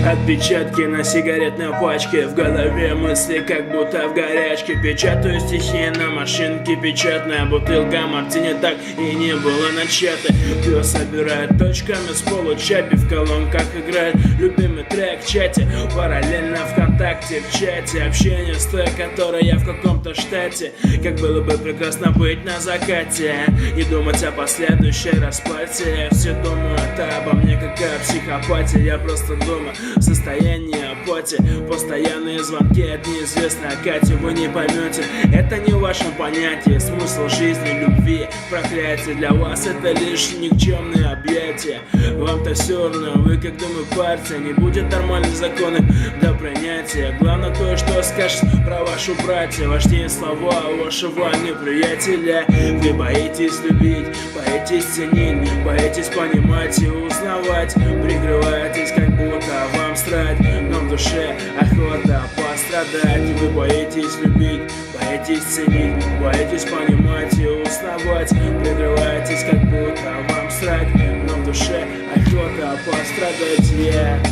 Отпечатки на сигаретной пачке, в голове мысли, как будто в горячке. Печатаю стихи на машинке, печатная бутылка мартини так и не была начата. Пиво собирает точками с получапи, в колонках играет любимый трек в чате. Параллельно ВКонтакте, в чате общение с той, которой я в каком-то штате. Как было бы прекрасно быть на закате и думать о последующей расплате. Все думают обо мне, как о психопате. Я просто думаю в состоянии апатии. Постоянные звонки от неизвестной Кати. Вы не поймете, это не в вашем понятии. Смысл жизни, любви, проклятие. Для вас это лишь никчемные объятия. Вам-то все равно, вы как думаю партия. Не будет нормальных законов до принятия. Главное то, что скажет про вашу братью. Важнее слова вашего неприятеля. Вы боитесь любить, боитесь ценить, боитесь понимать и узнавать. Прикрываетесь, как будто вам срать, но в душе охота пострадать. Вы боитесь любить, боитесь ценить, боитесь понимать и узнавать. Прикрываетесь, как будто вам срать, но в душе охота пострадать.